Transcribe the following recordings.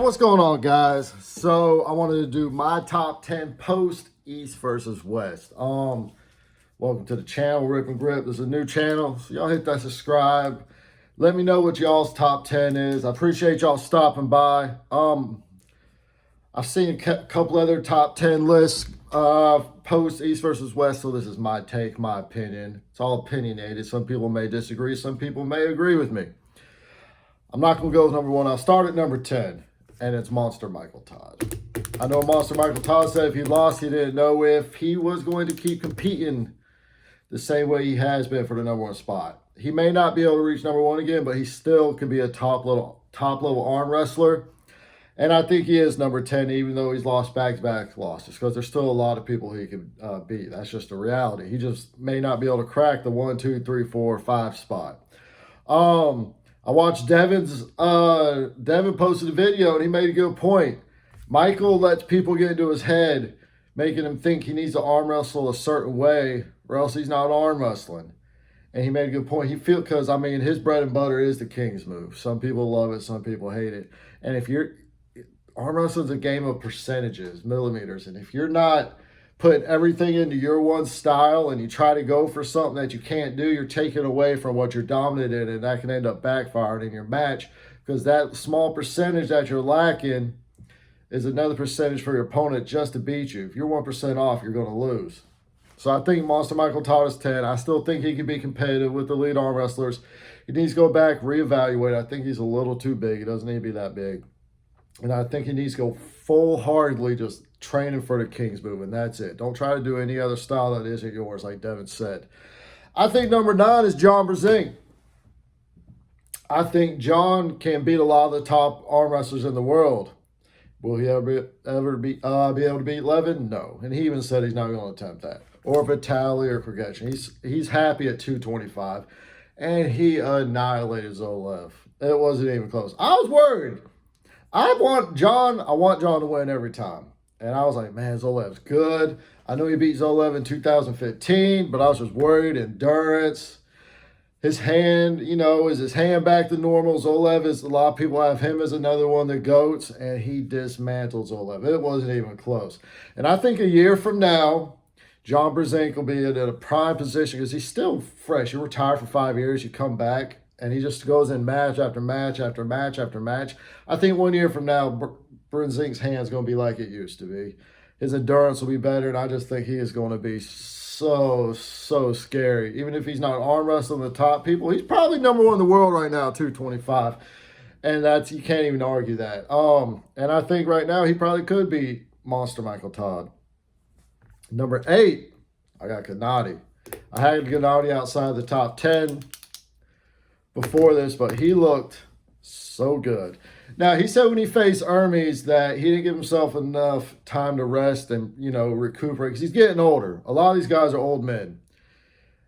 what's going on, guys? So I wanted to do my top 10 post East versus West. Welcome to the channel, Rip and Grip. There's a new channel, so y'all hit that subscribe. Let me know what y'all's top 10 is. I appreciate y'all stopping by. I've seen a couple other top 10 lists, post East versus West, so this is my take, my opinion. It's all opinionated. Some people may disagree, some people may agree with me. I'm not going to go with number 1. I'll start at number 10, and it's Monster Michael Todd. I know Monster Michael Todd said if he lost, he didn't know if he was going to keep competing the same way he has been for the number 1 spot. He may not be able to reach number 1 again, but he still could be a top level arm wrestler. And I think he is number 10, even though he's lost back-to-back losses, because there's still a lot of people he could beat. That's just the reality. He just may not be able to crack the 1, 2, 3, 4, 5 spot. I watched Devin posted a video, and he made a good point. Michael lets people get into his head, making him think he needs to arm wrestle a certain way, or else he's not arm wrestling. And he made a good point. Because, I mean, his bread and butter is the King's move. Some people love it, some people hate it. And arm wrestling is a game of percentages, millimeters. And if you're not putting everything into your one style and you try to go for something that you can't do, you're taking away from what you're dominant in, and that can end up backfiring in your match, because that small percentage that you're lacking is another percentage for your opponent just to beat you. If you're 1% off, you're going to lose. So I think Monster Michael Todd is 10. I still think he can be competitive with the lead arm wrestlers. He needs to go back, reevaluate. I think he's a little too big. He doesn't need to be that big. And I think he needs to go full-heartedly just training for the King's move, and that's it. Don't try to do any other style that isn't yours, like Devin said. I think number 9 is John Brzenk. I think John can beat a lot of the top arm wrestlers in the world. Will he ever be able to beat Levan? No. And he even said he's not going to attempt that. Or Vitaly or Krgetchen. He's happy at 225. And he annihilated Zolev. It wasn't even close. I was worried. I want John to win every time. And I was like, man, Zolev's good. I know he beat Zolev in 2015, but I was just worried. Endurance. His hand, is his hand back to normal? Zolev is, a lot of people have him as another one of the GOATs, and he dismantled Zolev. It wasn't even close. And I think a year from now, John Brzenk will be in a prime position, because he's still fresh. You retire for 5 years, you come back, and he just goes in match after match after match after match. I think 1 year from now, Brzenk's hand's going to be like it used to be. His endurance will be better, and I just think he is going to be so scary. Even if he's not arm wrestling the top people, he's probably number 1 in the world right now, 225. And you can't even argue that. And I think right now he probably could be Monster Michael Todd. Number 8, I got Gennady. I had Gennady outside the top 10 before this, but he looked so good. Now, he said when he faced Hermes that he didn't give himself enough time to rest and, recuperate, because he's getting older. A lot of these guys are old men,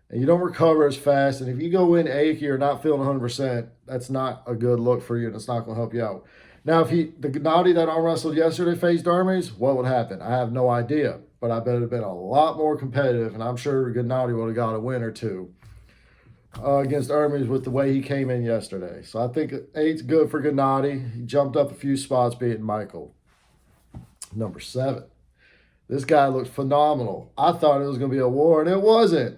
and you don't recover as fast. And if you go in achy or not feeling 100%, that's not a good look for you, and it's not going to help you out. Now, if the Gennady that arm wrestled yesterday faced Hermes, what would happen? I have no idea, but I bet it would have been a lot more competitive, and I'm sure Gennady would have got a win or two against Hermes with the way he came in yesterday. So I think 8's good for Gennady. He jumped up a few spots beating Michael. Number 7. This guy looked phenomenal. I thought it was going to be a war, and it wasn't.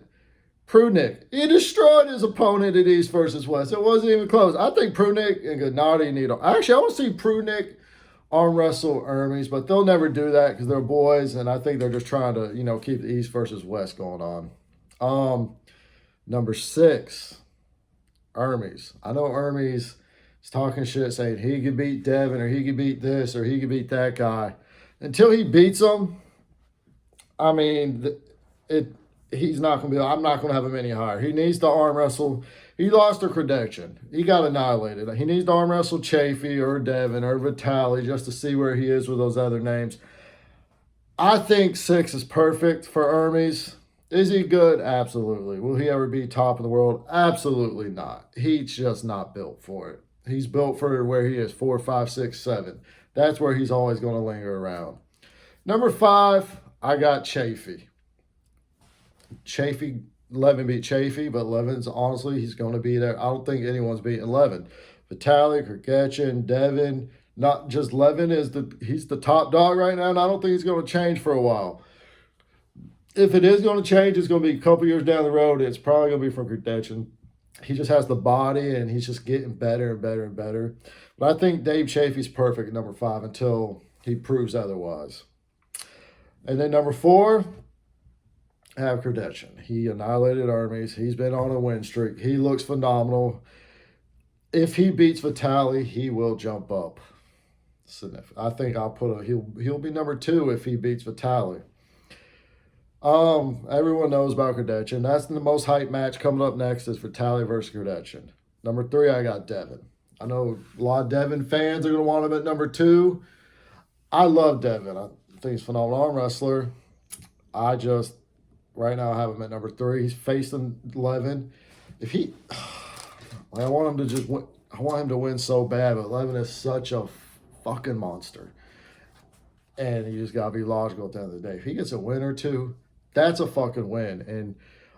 Prudnik. He destroyed his opponent at East versus West. It wasn't even close. I think Prudnik and Gennady need to... Actually, I want to see Prudnik arm wrestle Hermes, but they'll never do that because they're boys, and I think they're just trying to, keep the East versus West going on. Number 6, Hermes. I know Hermes is talking shit, saying he could beat Devin, or he could beat this, or he could beat that guy. Until he beats him, I mean, he's not going to be. I'm not going to have him any higher. He needs to arm wrestle. He lost to Krgetchen. He got annihilated. He needs to arm wrestle Chafee or Devin or Vitaly just to see where he is with those other names. I think 6 is perfect for Hermes. Is he good? Absolutely. Will he ever be top of the world? Absolutely not. He's just not built for it. He's built for where he is, 4, 5, 6, 7. That's where he's always going to linger around. Number 5, I got Chafee. Levan beat Chafee, but Levan's, honestly, he's going to be there. I don't think anyone's beating Levan. Vitaly, Krgetchen, Devin, Not just Levan he's the top dog right now, and I don't think he's going to change for a while. If it is going to change, it's going to be a couple years down the road. It's probably going to be from Kardashian. He just has the body, and he's just getting better and better and better. But I think Dave Chafee's perfect at number 5 until he proves otherwise. And then number 4, I have Kardashian. He annihilated armies. He's been on a win streak. He looks phenomenal. If he beats Vitaly, he will jump up. I think he'll be number 2 if he beats Vitaly. Everyone knows about Kardashian. That's the most hype match coming up next is Vitaly versus Kardashian. Number 3, I got Devin. I know a lot of Devin fans are going to want him at number 2. I love Devin. I think he's a phenomenal arm wrestler. Right now I have him at number 3. He's facing Levan. I want him to win. I want him to win so bad, but Levan is such a fucking monster. And you just got to be logical at the end of the day. If he gets a win or 2, that's a fucking win. And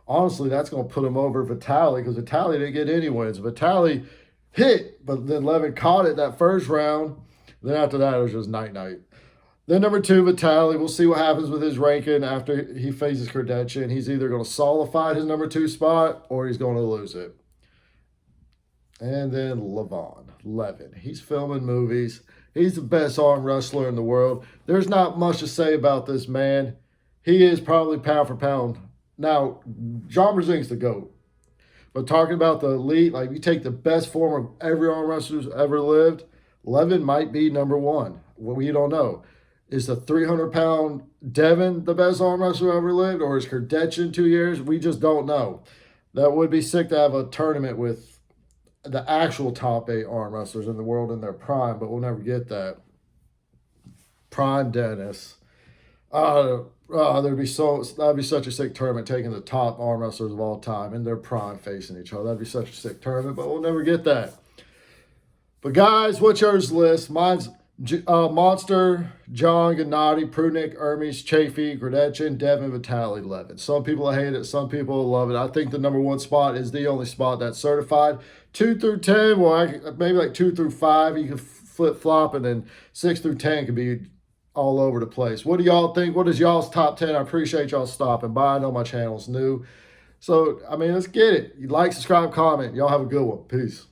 honestly, that's going to put him over Vitaly because Vitaly didn't get any wins. Vitaly hit, but then Levan caught it that first round. Then after that, it was just night-night. Then number 2, Vitaly. We'll see what happens with his ranking after he faces Kardashian. He's either going to solidify his number 2 spot or he's going to lose it. And then Levan. He's filming movies. He's the best arm wrestler in the world. There's not much to say about this man. He is probably pound for pound. Now, John Brzenk's the GOAT. But talking about the elite, like you take the best form of every arm wrestler who's ever lived, Levan might be number 1. Well, we don't know. Is the 300-pound Devin the best arm wrestler ever lived? Or is Kardashian 2 years? We just don't know. That would be sick to have a tournament with the actual top 8 arm wrestlers in the world in their prime, but we'll never get that. Prime Dennis. That'd be such a sick tournament, taking the top arm wrestlers of all time in their prime facing each other. That'd be such a sick tournament, but we'll never get that. But guys, what's yours list? Mine's Monster, John, Gennady, Prudnik, Hermes, Chafee, Kardashian, Devin, Vitaly, Levan. Some people hate it. Some people love it. I think the number 1 spot is the only spot that's certified. 2 through 10, well, maybe like 2 through 5, you can flip-flop, and then 6 through 10 could be all over the place. What do y'all think? What is y'all's top 10? I appreciate y'all stopping by. I know my channel's new. So, let's get it. You like, subscribe, comment. Y'all have a good one. Peace.